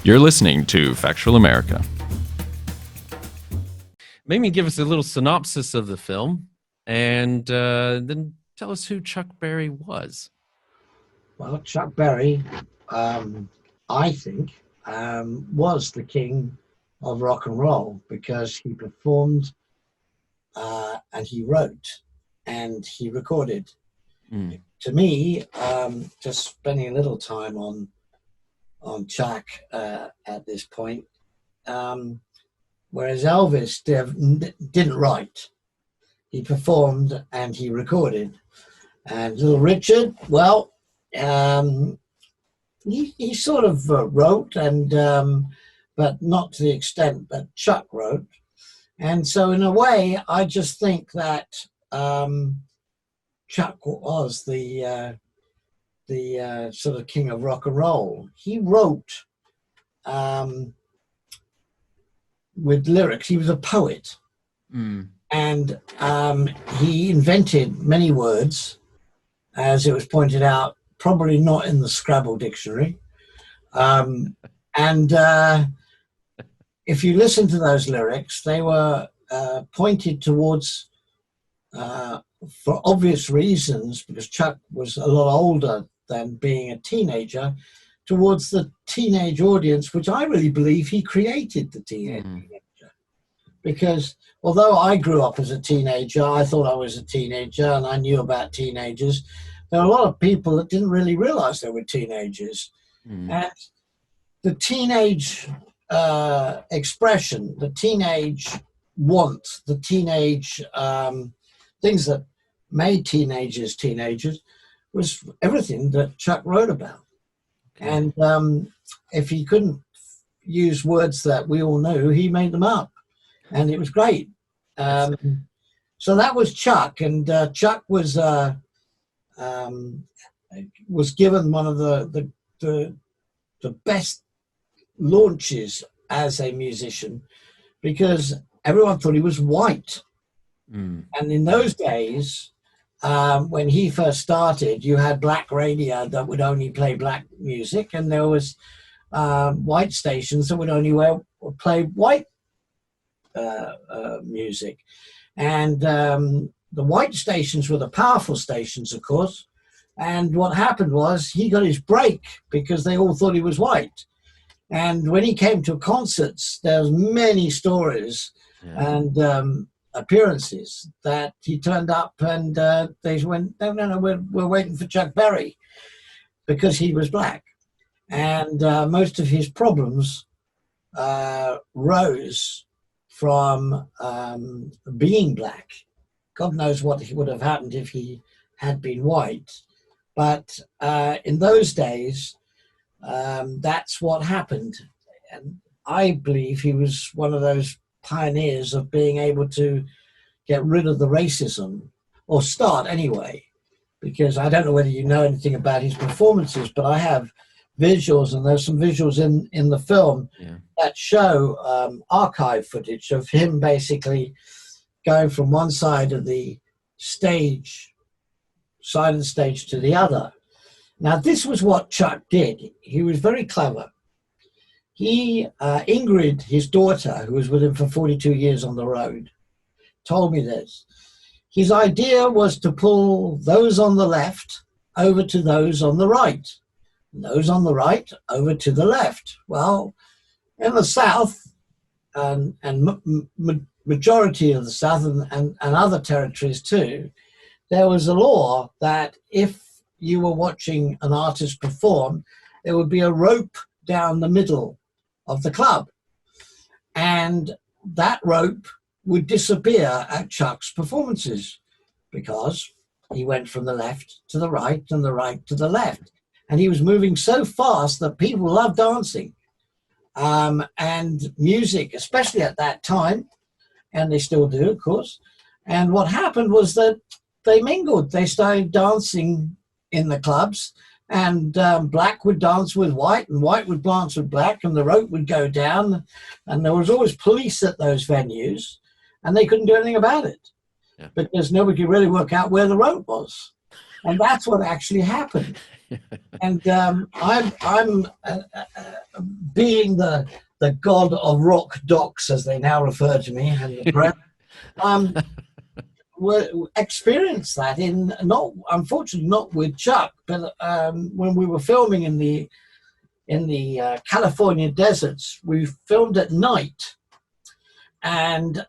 You're listening to Factual America. Maybe give us a little synopsis of the film and then tell us who Chuck Berry was. Well, Chuck Berry, I think, was the king of rock and roll because he performed and he wrote and he recorded. To me, just spending a little time on Chuck at this point, whereas Elvis didn't write, he performed and he recorded. And Little Richard, well, he sort of wrote, and but not to the extent that Chuck wrote. And so in a way, I just think that Chuck was the sort of king of rock and roll. He wrote with lyrics. He was a poet. And he invented many words, as it was pointed out, probably not in the Scrabble dictionary. And if you listen to those lyrics, they were pointed towards, for obvious reasons, because Chuck was a lot older than being a teenager, towards the teenage audience, which I really believe he created the teenager. Because although I grew up as a teenager, I thought I was a teenager and I knew about teenagers, there are a lot of people that didn't really realize they were teenagers. And the teenage expression, the teenage want, the teenage things that made teenagers teenagers was everything that Chuck wrote about. And if he couldn't use words that we all knew, he made them up. And it was great. So that was Chuck, and Chuck was given one of the best launches as a musician because everyone thought he was white. And in those days, when he first started, you had black radio that would only play black music, and there was white stations that would only play white music. And the white stations were the powerful stations, of course. And what happened was he got his break because they all thought he was white. And when he came to concerts, there's many stories and appearances that he turned up and they went, no, we're waiting for Chuck Berry because he was black. And most of his problems rose from being black. God knows what would have happened if he had been white. But in those days, that's what happened. And I believe he was one of those pioneers of being able to get rid of the racism, or start anyway, because I don't know whether you know anything about his performances, but I have visuals, and there's some visuals in the film that show archive footage of him basically going from one side of the stage to the other. Now, this was what Chuck did. He was very clever. He, Ingrid, his daughter, who was with him for 42 years on the road, told me this. His idea was to pull those on the left over to those on the right, those on the right over to the left. Well, in the South, and majority of the South and other territories too, there was a law that if you were watching an artist perform, there would be a rope down the middle of the club. And that rope would disappear at Chuck's performances because he went from the left to the right and the right to the left. And he was moving so fast that people loved dancing. And music, especially at that time, and they still do, of course. And what happened was that they mingled. They started dancing in the clubs, and black would dance with white, and white would dance with black, and the rope would go down. And there was always police at those venues, and they couldn't do anything about it because nobody could really work out where the rope was. And that's what actually happened. And I'm being the god of rock docs, as they now refer to me, and the press, experienced that in unfortunately not with Chuck, but when we were filming in the California deserts. We filmed at night, and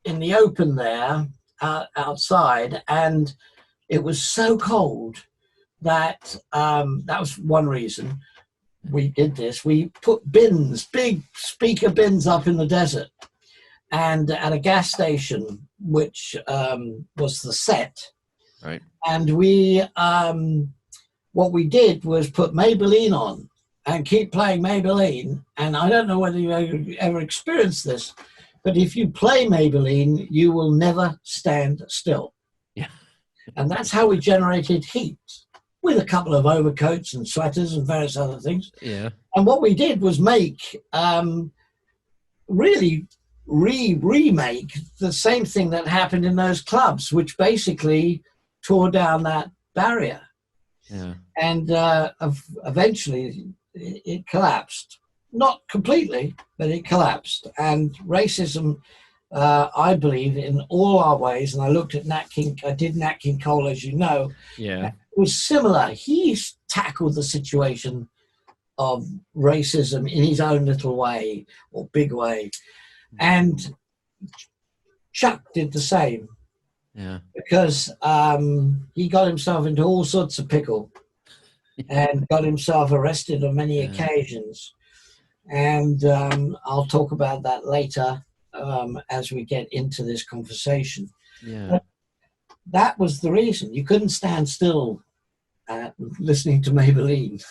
in the open there outside, and it was so cold that that was one reason we did this. We put bins, big speaker bins, up in the desert, and at a gas station, which was the set. Right. And we, what we did was put Maybelline on and keep playing Maybelline. And I don't know whether you ever experienced this, but if you play Maybelline, you will never stand still. Yeah. And that's how we generated heat, with a couple of overcoats and sweaters and various other things. Yeah. And what we did was make, really remake the same thing that happened in those clubs, which basically tore down that barrier. Yeah. And eventually it collapsed. Not completely, but it collapsed. And racism, I believe, in all our ways, and I looked at Nat King, I did Nat King Cole, as you know, Yeah. was similar. He tackled the situation of racism in his own little way, or big way. And Chuck did the same. Yeah. Because he got himself into all sorts of pickle and got himself arrested on many occasions. And I'll talk about that later as we get into this conversation. Yeah. But that was the reason. You couldn't stand still listening to Maybelline.